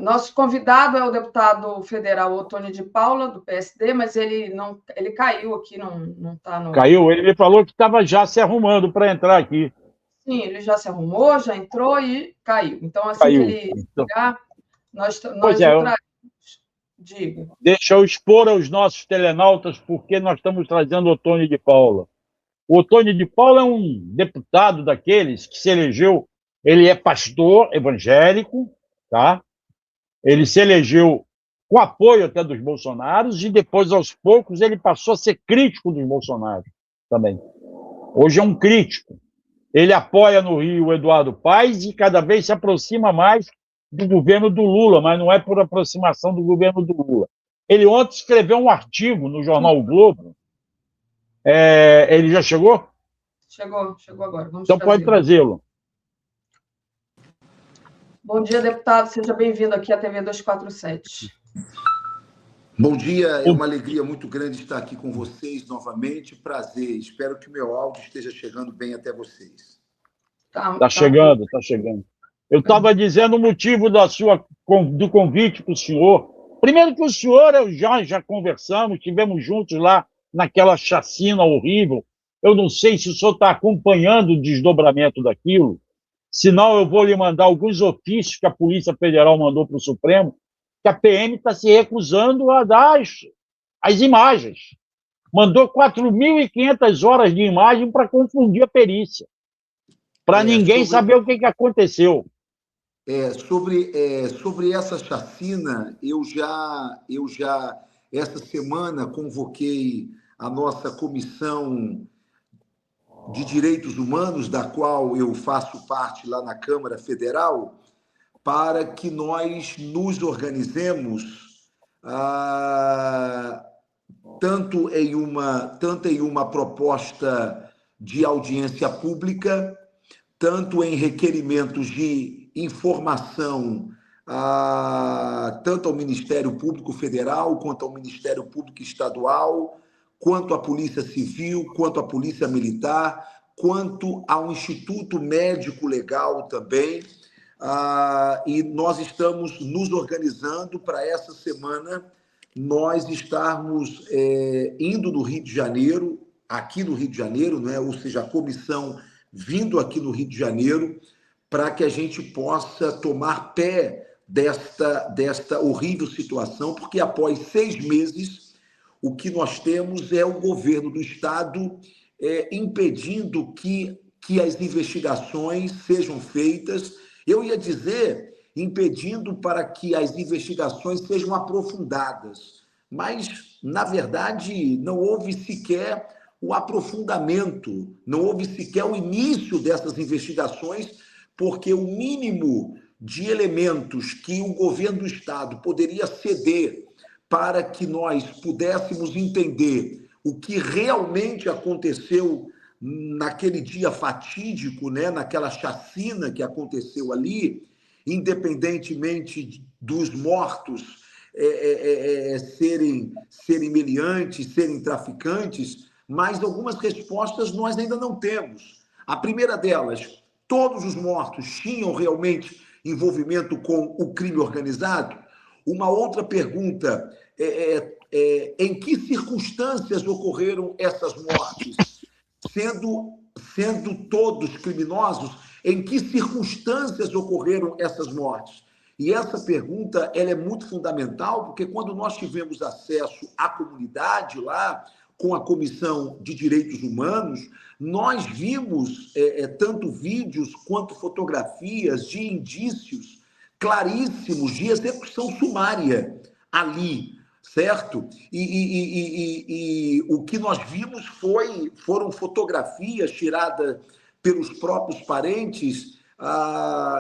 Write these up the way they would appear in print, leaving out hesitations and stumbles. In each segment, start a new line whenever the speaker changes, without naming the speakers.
Nosso convidado é o deputado federal Otônio de Paula, do PSD, mas ele caiu aqui, não está no...
Caiu? Ele me falou que estava já se arrumando para entrar aqui.
Sim, ele já se arrumou, já entrou e caiu. Então, assim
Caiu.
que ele chegar, nós
Pois
o
é,
traremos. Diga.
deixa eu expor aos nossos telenautas porque nós estamos trazendo o Otônio de Paula. O Otônio de Paula é um deputado daqueles que se elegeu, ele é pastor evangélico, tá? Ele se elegeu com apoio até dos bolsonaros e depois, aos poucos, ele passou a ser crítico dos bolsonaros também. Hoje é um crítico. Ele apoia no Rio o Eduardo Paes e cada vez se aproxima mais do governo do Lula, mas não é por aproximação do governo do Lula. Ele ontem escreveu um artigo no jornal O Globo. Ele já chegou?
Chegou agora. Vamos
então pode trazê-lo.
Bom dia, deputado. Seja bem-vindo aqui à TV 247.
Bom dia, é uma alegria muito grande estar aqui com vocês novamente. Prazer. Espero que o meu áudio esteja chegando bem até vocês.
Está chegando. Eu estava dizendo o motivo do convite para o senhor. Primeiro que o senhor, eu já conversamos, estivemos juntos lá naquela chacina horrível. Eu não sei se o senhor está acompanhando o desdobramento daquilo, senão eu vou lhe mandar alguns ofícios que a Polícia Federal mandou para o Supremo, que a PM está se recusando a dar as imagens. Mandou 4.500 horas de imagem para confundir a perícia, para ninguém saber o que aconteceu.
Sobre essa chacina, eu já essa semana convoquei a nossa comissão de direitos humanos, da qual eu faço parte lá na Câmara Federal, para que nós nos organizemos tanto em uma proposta de audiência pública, tanto em requerimentos de informação tanto ao Ministério Público Federal, quanto ao Ministério Público Estadual, quanto à Polícia Civil, quanto à Polícia Militar, quanto ao Instituto Médico Legal também. E nós estamos nos organizando para essa semana nós estarmos indo no Rio de Janeiro, aqui no Rio de Janeiro, né? Ou seja, a comissão vindo aqui no Rio de Janeiro, para que a gente possa tomar pé desta horrível situação, porque após 6 meses, o que nós temos é o governo do Estado impedindo que as investigações sejam feitas. Eu ia dizer, impedindo para que as investigações sejam aprofundadas. Mas, na verdade, não houve sequer o aprofundamento, não houve sequer o início dessas investigações, porque o mínimo de elementos que o governo do Estado poderia ceder para que nós pudéssemos entender o que realmente aconteceu naquele dia fatídico, né, naquela chacina que aconteceu ali, independentemente dos mortos serem meliantes, serem traficantes, mas algumas respostas nós ainda não temos. A primeira delas, todos os mortos tinham realmente envolvimento com o crime organizado? Uma outra pergunta, em que circunstâncias ocorreram essas mortes? Sendo todos criminosos, em que circunstâncias ocorreram essas mortes? E essa pergunta ela é muito fundamental, porque quando nós tivemos acesso à comunidade lá, com a Comissão de Direitos Humanos, nós vimos tanto vídeos quanto fotografias de indícios claríssimos de execução sumária ali, certo? E o que nós vimos foram fotografias tiradas pelos próprios parentes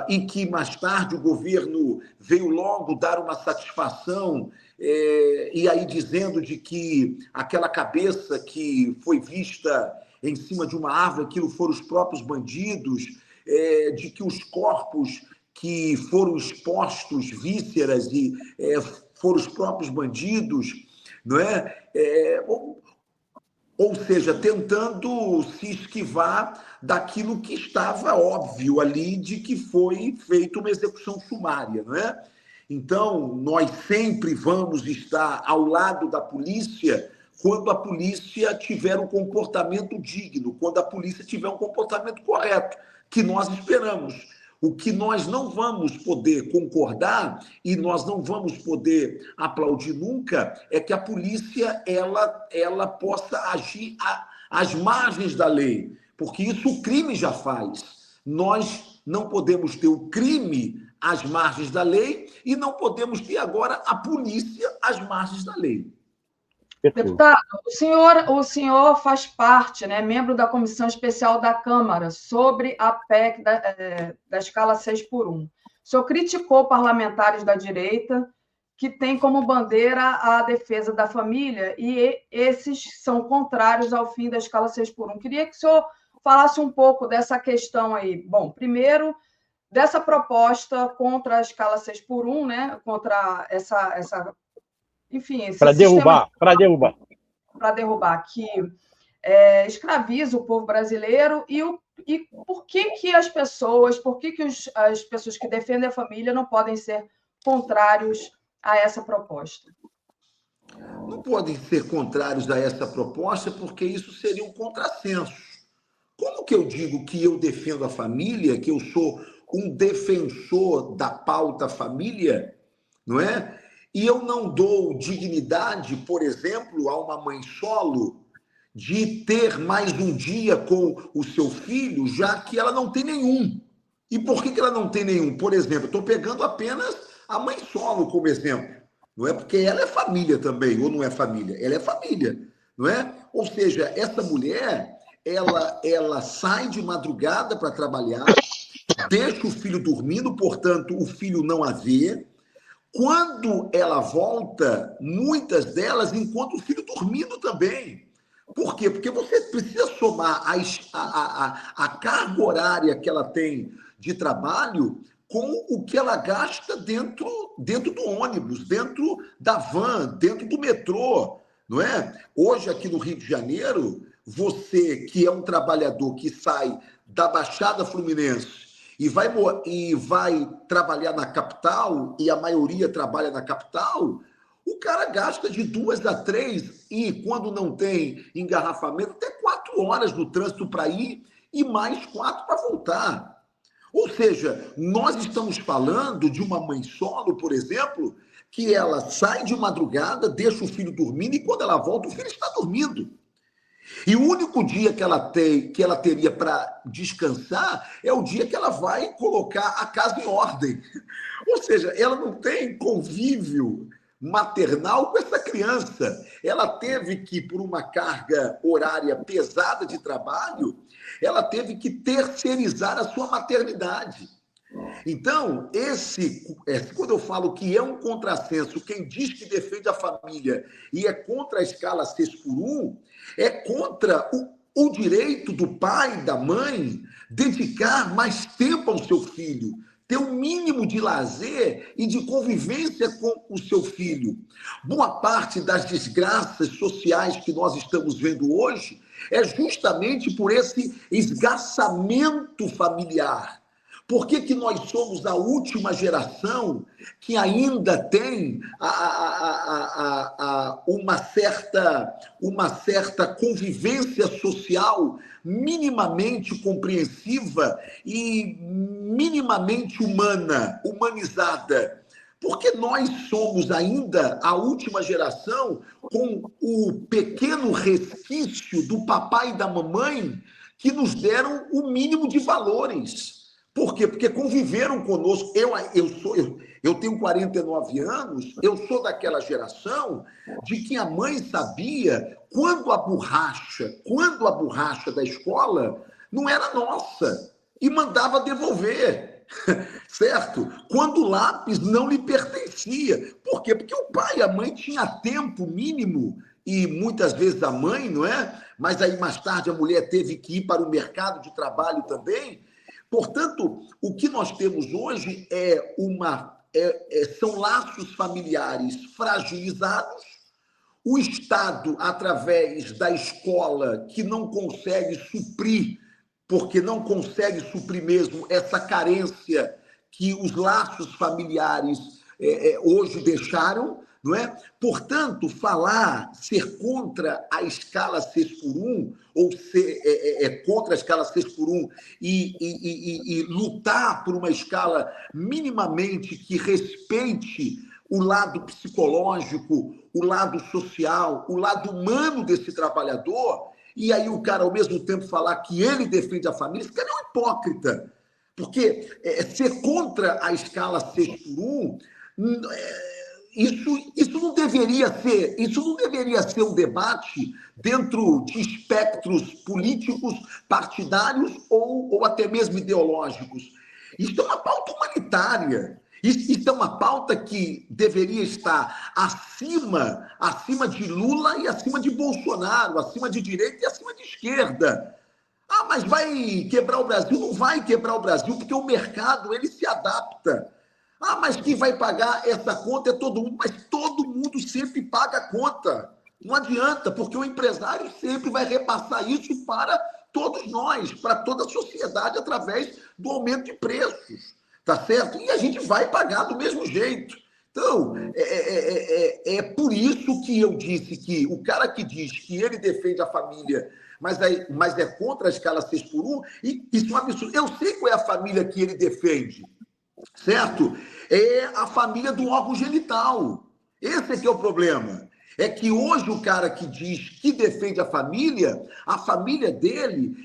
e que mais tarde o governo veio logo dar uma satisfação e aí dizendo de que aquela cabeça que foi vista em cima de uma árvore, aquilo foram os próprios bandidos, de que os corpos que foram expostos, vísceras, e foram os próprios bandidos, não é? Ou seja, tentando se esquivar daquilo que estava óbvio ali, de que foi feita uma execução sumária, não é? Então, nós sempre vamos estar ao lado da polícia quando a polícia tiver um comportamento digno, quando a polícia tiver um comportamento correto, que nós esperamos. O que nós não vamos poder concordar e nós não vamos poder aplaudir nunca é que a polícia ela possa agir às margens da lei, porque isso o crime já faz. Nós não podemos ter o crime às margens da lei e não podemos ter agora a polícia às margens da lei.
Deputado, o senhor faz parte, né, membro da Comissão Especial da Câmara sobre a PEC da escala 6x1. O senhor criticou parlamentares da direita que têm como bandeira a defesa da família e esses são contrários ao fim da escala 6x1. Queria que o senhor falasse um pouco dessa questão aí. Bom, primeiro, dessa proposta contra a escala 6x1, né, contra essa enfim, esse
para derrubar,
que escraviza o povo brasileiro e por que as pessoas que defendem a família não podem ser contrários a essa proposta?
Não podem ser contrários a essa proposta porque isso seria um contrassenso. Como que eu digo que eu defendo a família, que eu sou um defensor da pauta família, não é? E eu não dou dignidade, por exemplo, a uma mãe solo de ter mais um dia com o seu filho, já que ela não tem nenhum. E por que ela não tem nenhum? Por exemplo, estou pegando apenas a mãe solo como exemplo. Não é porque ela é família também, ou não é família? Ela é família, não é? Ou seja, essa mulher, ela sai de madrugada para trabalhar, deixa o filho dormindo, portanto, o filho não a vê. Quando ela volta, muitas delas encontram o filho dormindo também. Por quê? Porque você precisa somar a carga horária que ela tem de trabalho com o que ela gasta dentro do ônibus, dentro da van, dentro do metrô, não é? Hoje, aqui no Rio de Janeiro, você que é um trabalhador que sai da Baixada Fluminense e vai trabalhar na capital, e a maioria trabalha na capital, o cara gasta de 2 a 3 e, quando não tem engarrafamento, até 4 horas no trânsito para ir e mais 4 para voltar. Ou seja, nós estamos falando de uma mãe solo, por exemplo, que ela sai de madrugada, deixa o filho dormindo e, quando ela volta, o filho está dormindo. E o único dia que ela teria para descansar é o dia que ela vai colocar a casa em ordem. Ou seja, ela não tem convívio maternal com essa criança. Ela teve que, por uma carga horária pesada de trabalho, ela teve que terceirizar a sua maternidade. Então, quando eu falo que é um contrassenso, quem diz que defende a família e é contra a escala 6x1, é contra o direito do pai e da mãe dedicar mais tempo ao seu filho, ter um mínimo de lazer e de convivência com o seu filho. Boa parte das desgraças sociais que nós estamos vendo hoje é justamente por esse esgarçamento familiar. Por que nós somos a última geração que ainda tem uma certa convivência social minimamente compreensiva e minimamente humanizada? Porque nós somos ainda a última geração com o pequeno resquício do papai e da mamãe que nos deram o mínimo de valores. Por quê? Porque conviveram conosco. Eu tenho 49 anos, eu sou daquela geração de que a mãe sabia quando a borracha da escola não era nossa e mandava devolver, certo? Quando o lápis não lhe pertencia. Por quê? Porque o pai e a mãe tinham tempo mínimo e muitas vezes a mãe, não é? Mas aí mais tarde a mulher teve que ir para o mercado de trabalho também. Portanto, o que nós temos hoje são laços familiares fragilizados, o Estado, através da escola, que não consegue suprir, porque não consegue suprir mesmo essa carência que os laços familiares hoje deixaram, não é? Portanto, ser contra a escala 6x1, ou ser contra a escala 6x1 e lutar por uma escala minimamente que respeite o lado psicológico, o lado social, o lado humano desse trabalhador, e aí o cara, ao mesmo tempo, falar que ele defende a família, esse cara é um hipócrita. Porque ser contra a escala 6x1, isso não deveria ser um debate dentro de espectros políticos, partidários ou até mesmo ideológicos. Isso é uma pauta humanitária. Isso é uma pauta que deveria estar acima de Lula e acima de Bolsonaro, acima de direita e acima de esquerda. Ah, mas vai quebrar o Brasil? Não vai quebrar o Brasil, porque o mercado ele se adapta. Ah, mas quem vai pagar essa conta é todo mundo. Mas todo mundo sempre paga a conta. Não adianta, porque o empresário sempre vai repassar isso para todos nós, para toda a sociedade, através do aumento de preços. Tá certo? E a gente vai pagar do mesmo jeito. Então, é por isso que eu disse que o cara que diz que ele defende a família, mas é contra a escala 6x1, isso é um absurdo. Eu sei qual é a família que ele defende, certo? É a família do órgão genital. Esse é que é o problema. É que hoje o cara que diz que defende a família dele,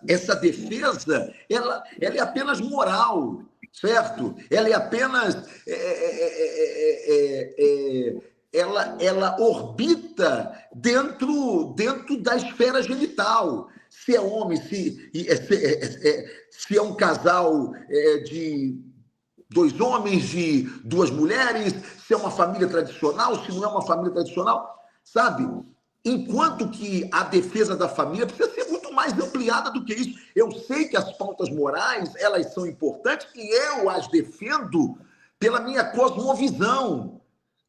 essa defesa, ela é apenas moral, certo? Ela é apenas, ela orbita dentro da esfera genital. Se é homem, se é um casal de 2 homens, de 2 mulheres, se é uma família tradicional, se não é uma família tradicional, sabe? Enquanto que a defesa da família precisa ser muito mais ampliada do que isso. Eu sei que as pautas morais, elas são importantes e eu as defendo pela minha cosmovisão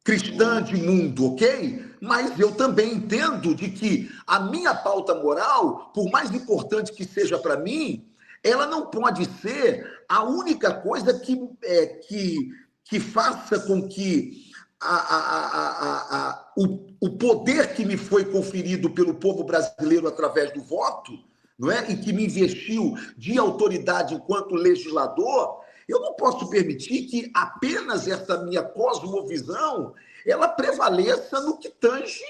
cristã de mundo, ok? Mas eu também entendo de que a minha pauta moral, por mais importante que seja para mim, ela não pode ser a única coisa que faça com que o poder que me foi conferido pelo povo brasileiro através do voto, não é? E que me investiu de autoridade enquanto legislador, eu não posso permitir que apenas essa minha cosmovisão ela prevaleça no que tange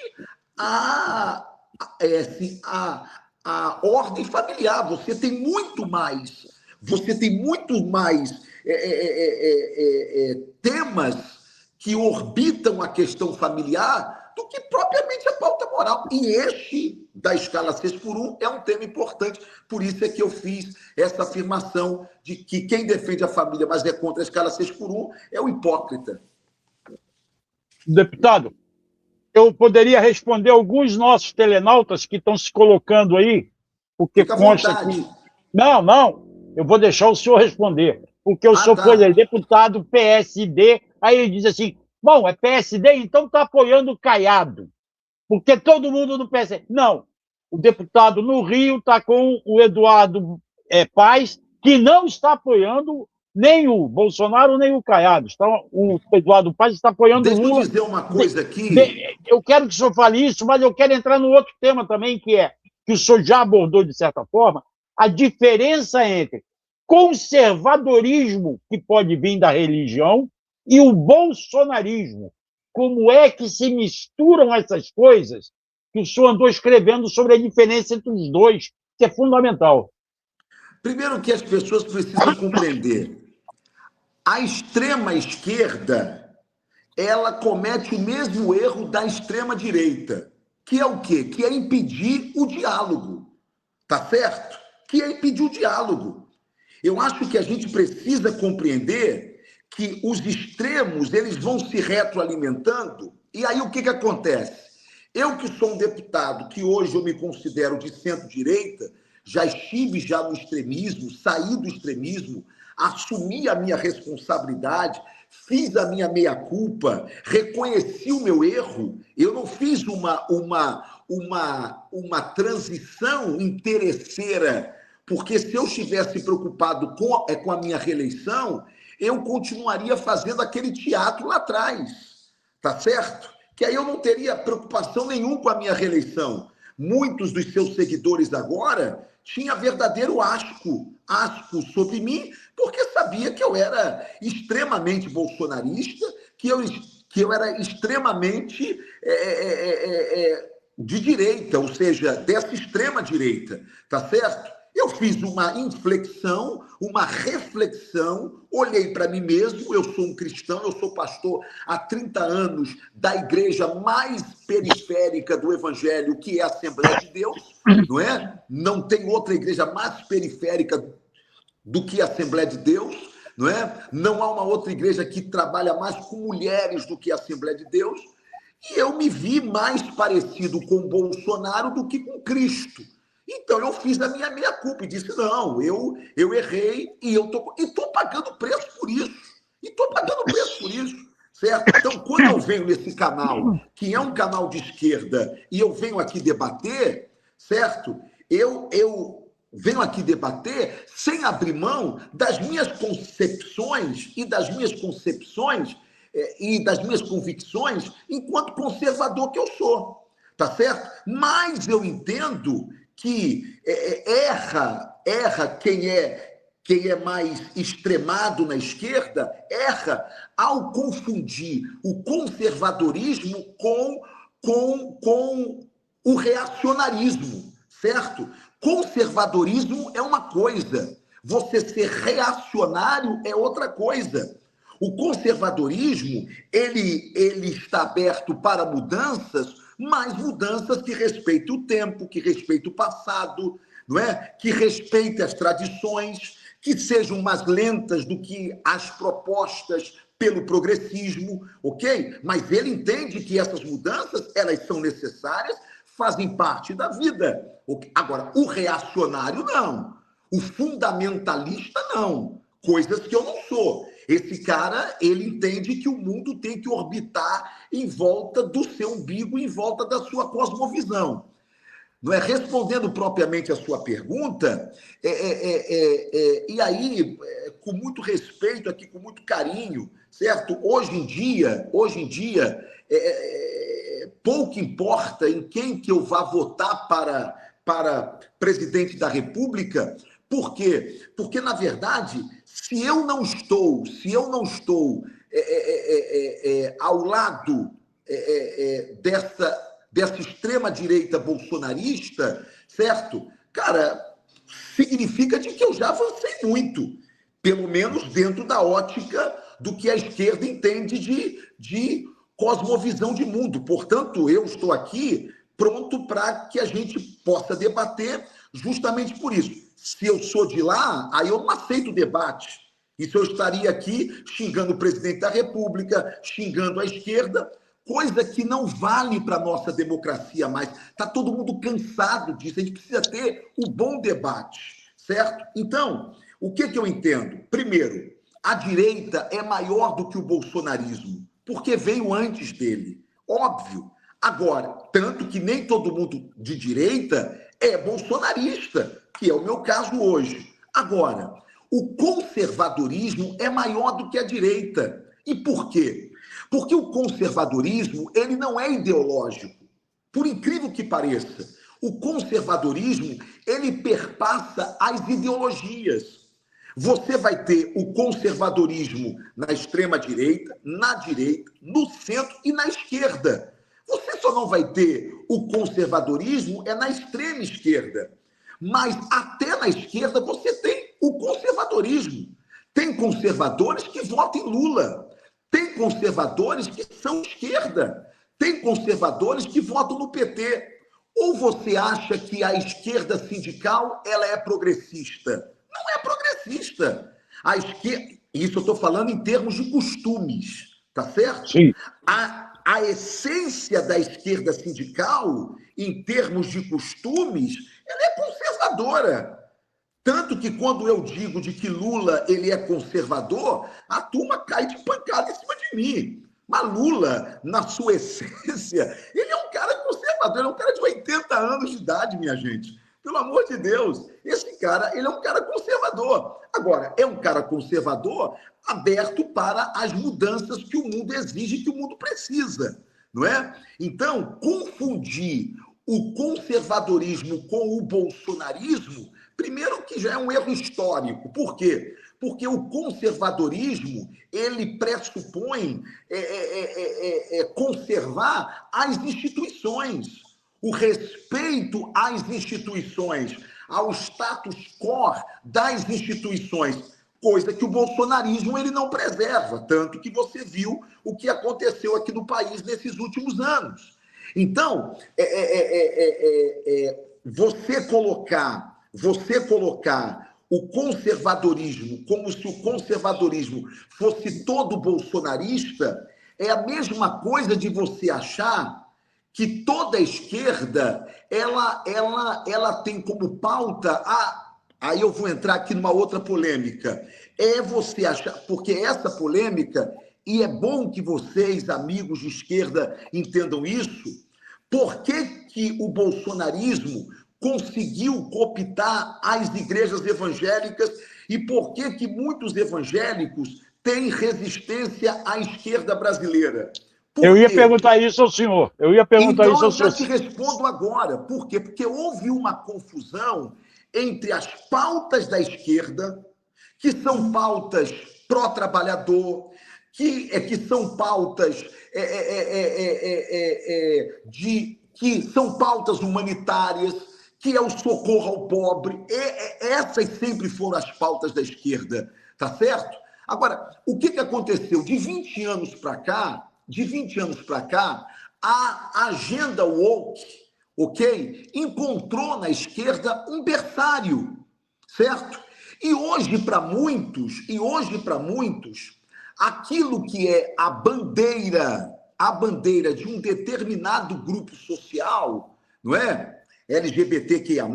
a ordem familiar. Você tem muito mais temas que orbitam a questão familiar do que propriamente a pauta moral. E este, da escala 6x1, é um tema importante. Por isso é que eu fiz essa afirmação de que quem defende a família, mas é contra a escala 6x1, é o hipócrita.
Deputado, eu poderia responder alguns nossos telenautas que estão se colocando aí, porque
Fica à
consta
vontade.
que... Não, eu vou deixar o senhor responder, porque o senhor foi deputado PSD, aí ele diz assim, bom, é PSD, então está apoiando o Caiado, porque todo mundo do PSD... Não, o deputado no Rio está com o Eduardo Paes, que não está apoiando nem o Bolsonaro, nem o Caiado. O Eduardo Paes está apoiando o Lula.
Deixa eu dizer uma coisa aqui.
Eu quero que o senhor fale isso, mas eu quero entrar no outro tema também, que o senhor já abordou de certa forma, a diferença entre conservadorismo, que pode vir da religião, e o bolsonarismo. Como é que se misturam essas coisas que o senhor andou escrevendo sobre a diferença entre os dois, que é fundamental?
Primeiro que as pessoas precisam compreender. A extrema-esquerda, ela comete o mesmo erro da extrema-direita, que é o quê? Que é impedir o diálogo, tá certo? Que é impedir o diálogo. Eu acho que a gente precisa compreender que os extremos, eles vão se retroalimentando, e aí o que acontece? Eu que sou um deputado, que hoje eu me considero de centro-direita, já estive no extremismo, saí do extremismo, assumi a minha responsabilidade, fiz a minha meia-culpa, reconheci o meu erro. Eu não fiz uma transição interesseira porque se eu estivesse preocupado com a minha reeleição, eu continuaria fazendo aquele teatro lá atrás, tá certo? Que aí eu não teria preocupação nenhuma com a minha reeleição. Muitos dos seus seguidores agora tinham verdadeiro asco sobre mim, porque sabia que eu era extremamente bolsonarista, que eu era extremamente de direita, ou seja, dessa extrema direita, tá certo? Eu fiz uma inflexão, uma reflexão, olhei para mim mesmo, eu sou um cristão, eu sou pastor há 30 anos da igreja mais periférica do evangelho, que é a Assembleia de Deus, não é? Não tem outra igreja mais periférica do que a Assembleia de Deus, não é? Não há uma outra igreja que trabalha mais com mulheres do que a Assembleia de Deus, e eu me vi mais parecido com Bolsonaro do que com Cristo. Então, eu fiz a minha meia-culpa e disse, não, eu errei e eu tô pagando preço por isso. Certo? Então, quando eu venho nesse canal, que é um canal de esquerda, e eu venho aqui debater, certo? Eu venho aqui debater sem abrir mão das minhas concepções e das minhas convicções enquanto conservador que eu sou, tá certo? Mas eu entendo que erra quem é mais extremado na esquerda, erra ao confundir o conservadorismo com o reacionarismo, certo? Conservadorismo é uma coisa, você ser reacionário é outra coisa. O conservadorismo, ele está aberto para mudanças, mas mudanças que respeitem o tempo, que respeitem o passado, não é? Que respeitem as tradições, que sejam mais lentas do que as propostas pelo progressismo, ok? Mas ele entende que essas mudanças, elas são necessárias, fazem parte da vida. Agora, o reacionário, não. O fundamentalista, não. Coisas que eu não sou. Esse cara, ele entende que o mundo tem que orbitar em volta do seu umbigo, em volta da sua cosmovisão. Não é? Respondendo propriamente a sua pergunta, e aí, com muito respeito aqui, com muito carinho, certo? Hoje em dia, pouco importa em quem que eu vá votar para presidente da República. Por quê? Porque, na verdade, se eu não estou ao lado dessa extrema-direita bolsonarista, certo? Cara, significa de que eu já avancei muito, pelo menos dentro da ótica do que a esquerda entende de cosmovisão de mundo. Portanto, eu estou aqui pronto para que a gente possa debater justamente por isso. Se eu sou de lá, aí eu não aceito o debate. Isso eu estaria aqui xingando o presidente da República, xingando a esquerda, coisa que não vale para a nossa democracia mais. Está todo mundo cansado disso. A gente precisa ter um bom debate, certo? Então, o que eu entendo? Primeiro, a direita é maior do que o bolsonarismo, porque veio antes dele. Óbvio. Agora, tanto que nem todo mundo de direita é bolsonarista, que é o meu caso hoje. Agora, o conservadorismo é maior do que a direita. E por quê? Porque o conservadorismo, ele não é ideológico. Por incrível que pareça, o conservadorismo, ele perpassa as ideologias. Você vai ter o conservadorismo na extrema-direita, na direita, no centro e na esquerda. Você só não vai ter o conservadorismo na extrema esquerda. Mas até na esquerda você tem o conservadorismo. Tem conservadores que votam em Lula. Tem conservadores que são esquerda. Tem conservadores que votam no PT. Ou você acha que a esquerda sindical ela é progressista? Não é progressista. A esquerda, isso eu estou falando em termos de costumes, tá certo?
Sim.
A essência da esquerda sindical, em termos de costumes, ela é conservadora. Tanto que quando eu digo de que Lula ele é conservador, a turma cai de pancada em cima de mim. Mas Lula, na sua essência, ele é um cara conservador, ele é um cara de 80 anos de idade, minha gente. Pelo amor de Deus, esse cara, ele é um cara conservador. Agora, é um cara conservador aberto para as mudanças que o mundo exige, que o mundo precisa, não é? Então, confundir o conservadorismo com o bolsonarismo, primeiro que já é um erro histórico. Por quê? Porque o conservadorismo, ele pressupõe conservar as instituições, o respeito às instituições, ao status quo das instituições, coisa que o bolsonarismo ele não preserva, tanto que você viu o que aconteceu aqui no país nesses últimos anos. Então, você colocar o conservadorismo como se o conservadorismo fosse todo bolsonarista é a mesma coisa de você achar que toda a esquerda ela tem como pauta aí eu vou entrar aqui numa outra polêmica. É você achar, porque essa polêmica, e é bom que vocês, amigos de esquerda, entendam isso, por que o bolsonarismo conseguiu cooptar as igrejas evangélicas e por que muitos evangélicos têm resistência à esquerda brasileira?
Eu ia perguntar isso ao senhor.
Então, eu já te respondo agora. Por quê? Porque houve uma confusão entre as pautas da esquerda, que são pautas pró-trabalhador, que são pautas que são pautas humanitárias, que é o socorro ao pobre. Essas sempre foram as pautas da esquerda, tá certo? Agora, o que aconteceu? De 20 anos para cá, a agenda woke, ok? Encontrou na esquerda um berçário, certo? E hoje, para muitos, aquilo que é a bandeira de um determinado grupo social, não é? LGBTQIA+,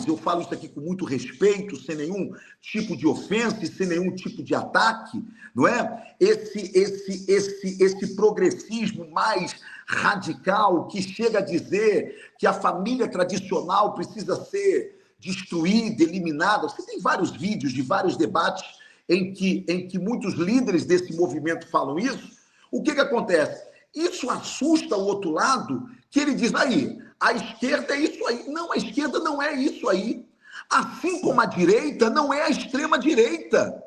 eu falo isso aqui com muito respeito, sem nenhum tipo de ofensa e sem nenhum tipo de ataque, não é? Esse progressismo mais radical que chega a dizer que a família tradicional precisa ser destruída, eliminada. Você tem vários vídeos de vários debates em que muitos líderes desse movimento falam isso. O que acontece? Isso assusta o outro lado, que ele diz, aí, a esquerda é isso aí. Não, a esquerda não é isso aí. Assim como a direita não é a extrema-direita.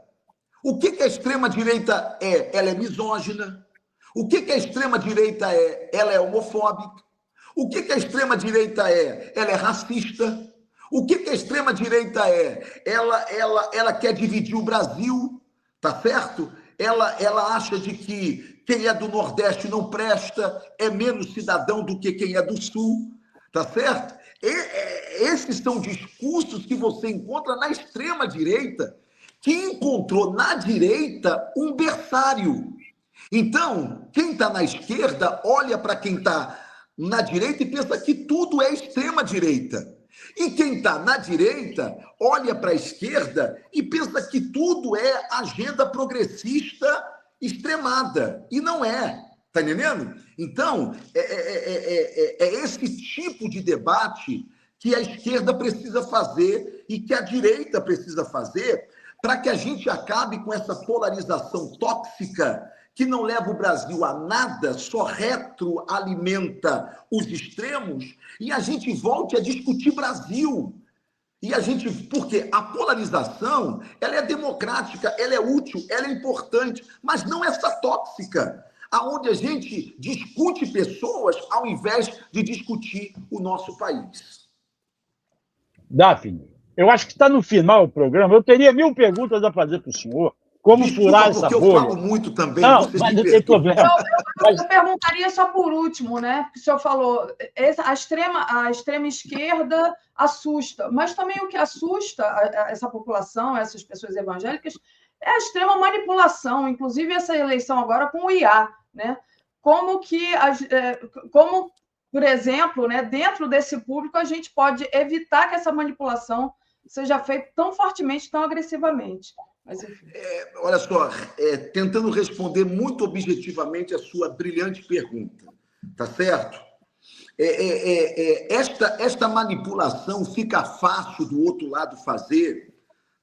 O que a extrema-direita é? Ela é misógina. O que a extrema-direita é? Ela é homofóbica. O que a extrema-direita é? Ela é racista. O que a extrema-direita é? Ela quer dividir o Brasil, tá certo? Ela acha de que quem é do Nordeste não presta, é menos cidadão do que quem é do Sul, tá certo? Esses são discursos que você encontra na extrema-direita, que encontrou na direita um berçário. Então, quem está na esquerda olha para quem está na direita e pensa que tudo é extrema-direita. E quem está na direita olha para a esquerda e pensa que tudo é agenda progressista extremada. E não é. Está entendendo? Então, é esse tipo de debate que a esquerda precisa fazer e que a direita precisa fazer para que a gente acabe com essa polarização tóxica que não leva o Brasil a nada, só retroalimenta os extremos, e a gente volte a discutir Brasil. Porque a polarização, ela é democrática, ela é útil, ela é importante, mas não essa tóxica, aonde a gente discute pessoas ao invés de discutir o nosso país.
Daphne, eu acho que está no final do programa. Eu teria 1000 perguntas a fazer para o senhor. Como furar essa bolha?
Eu falo muito também.
Não, mas não tem problema.
Eu perguntaria só por último, né? Porque o senhor falou, a extrema esquerda assusta, mas também o que assusta essa população, essas pessoas evangélicas, é a extrema manipulação, inclusive essa eleição agora com o IA, né? Como, por exemplo, né, dentro desse público, a gente pode evitar que essa manipulação seja feita tão fortemente, tão agressivamente. Mas, enfim.
Olha só, tentando responder muito objetivamente a sua brilhante pergunta, tá certo? esta manipulação fica fácil do outro lado fazer,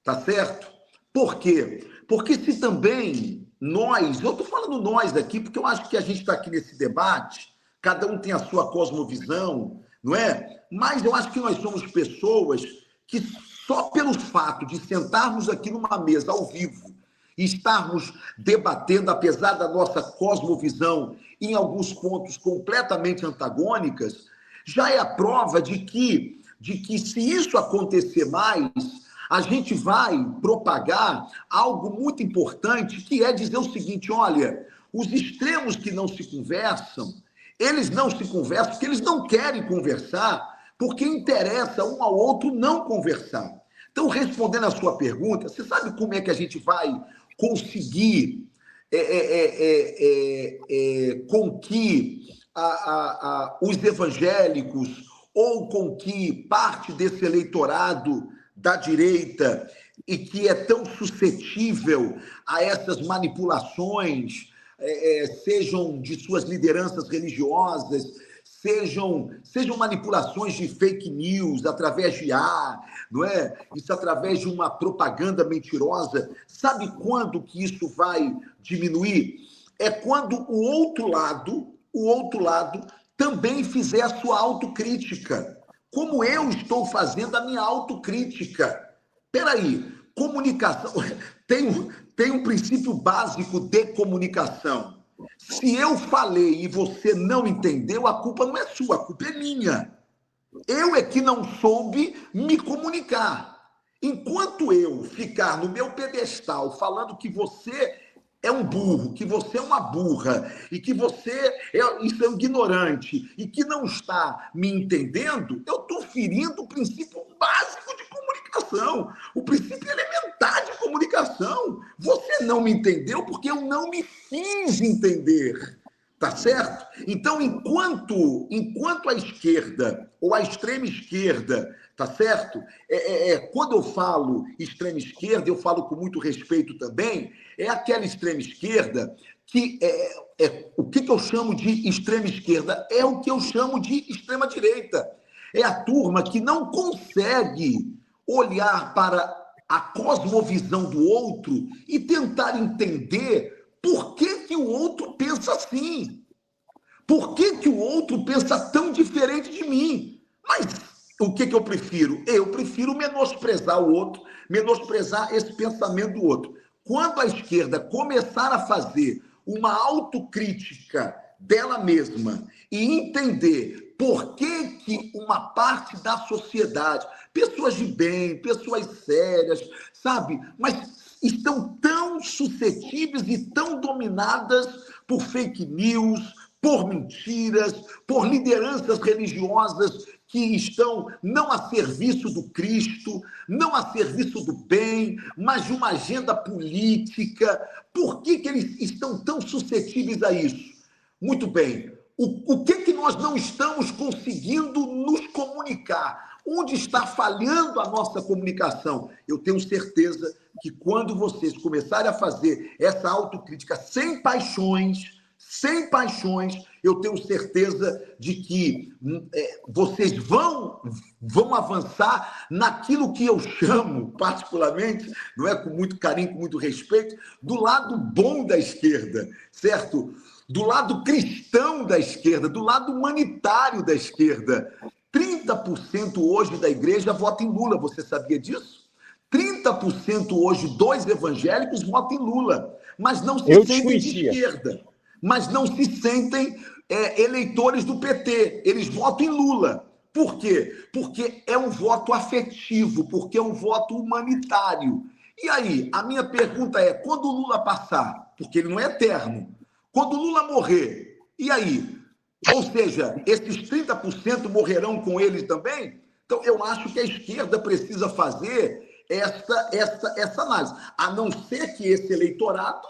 tá certo? Por quê? Porque se também nós, eu estou falando nós aqui, porque eu acho que a gente está aqui nesse debate, cada um tem a sua cosmovisão, não é? Mas eu acho que nós somos pessoas que só pelo fato de sentarmos aqui numa mesa ao vivo e estarmos debatendo, apesar da nossa cosmovisão, em alguns pontos completamente antagônicas, já é a prova de que se isso acontecer mais, a gente vai propagar algo muito importante, que é dizer o seguinte: olha, os extremos que não se conversam, eles não se conversam porque eles não querem conversar, porque interessa um ao outro não conversar. Então, respondendo a sua pergunta, você sabe como é que a gente vai conseguir com que os evangélicos ou com que parte desse eleitorado da direita e que é tão suscetível a essas manipulações, sejam de suas lideranças religiosas, sejam manipulações de fake news através de não é? Isso através de uma propaganda mentirosa. Sabe quando que isso vai diminuir? É quando o outro lado também fizer a sua autocrítica, como eu estou fazendo a minha autocrítica. Peraí, comunicação tem um princípio básico de comunicação. Se eu falei e você não entendeu, a culpa não é sua, a culpa é minha. Eu é que não soube me comunicar. Enquanto eu ficar no meu pedestal falando que você é um burro, que você é uma burra, e que você é um ignorante, e que não está me entendendo, eu estou ferindo o princípio básico de comunicação, o princípio elementar de comunicação. Você não me entendeu porque eu não me fiz entender. Tá certo? Então, enquanto a esquerda, ou a extrema esquerda, tá certo? Quando eu falo extrema esquerda, eu falo com muito respeito também, é aquela extrema esquerda que o que eu chamo de extrema esquerda é o que eu chamo de extrema direita. É a turma que não consegue olhar para a cosmovisão do outro e tentar entender por que o outro pensa assim. Por que o outro pensa tão diferente de mim? Mas o que eu prefiro? Eu prefiro menosprezar o outro, menosprezar esse pensamento do outro. Quando a esquerda começar a fazer uma autocrítica dela mesma e entender por que uma parte da sociedade, pessoas de bem, pessoas sérias, sabe, mas estão tão suscetíveis e tão dominadas por fake news, por mentiras, por lideranças religiosas que estão não a serviço do Cristo, não a serviço do bem, mas de uma agenda política. Por que eles estão tão suscetíveis a isso? Muito bem. O que nós não estamos conseguindo nos comunicar? Onde está falhando a nossa comunicação? Eu tenho certeza que quando vocês começarem a fazer essa autocrítica sem paixões, eu tenho certeza de que vocês vão avançar naquilo que eu chamo, particularmente, não é, com muito carinho, com muito respeito, do lado bom da esquerda, certo? Do lado cristão da esquerda, do lado humanitário da esquerda. 30% hoje da igreja vota em Lula, você sabia disso? 30% hoje dos evangélicos votam em Lula, mas não se sentem de esquerda, mas não se sentem eleitores do PT, eles votam em Lula. Por quê? Porque é um voto afetivo, porque é um voto humanitário. E aí, a minha pergunta é, quando o Lula passar, porque ele não é eterno, quando o Lula morrer, e aí? Ou seja, esses 30% morrerão com ele também? Então, eu acho que a esquerda precisa fazer essa análise, a não ser que esse eleitorado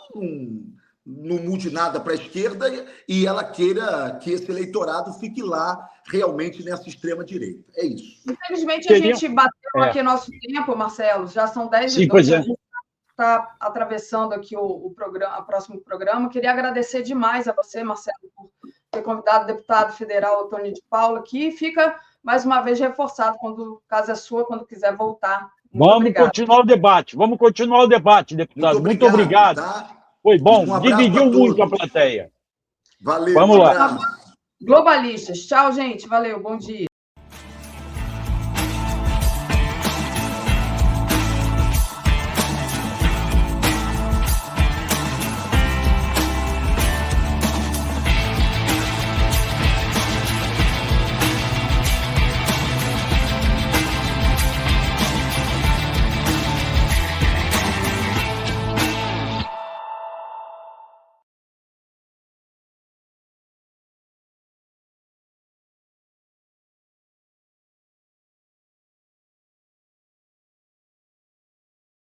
não mude nada para a esquerda e ela queira que esse eleitorado fique lá realmente nessa extrema-direita. É isso.
Infelizmente, a gente bateu aqui nosso tempo, Marcelo, já são 10h02, a gente está atravessando aqui o próximo programa. Queria agradecer demais a você, Marcelo, por ter convidado o deputado federal Otônio de Paula, que fica, mais uma vez, reforçado, quando o caso é sua, quando quiser voltar.
Vamos continuar o debate, deputado. Muito obrigado.
Tá?
Foi bom,
Um abraço
dividiu
a
muito
todos.
a plateia.
Valeu,
Vamos lá.
Globalistas. Tchau, gente. Valeu, bom dia.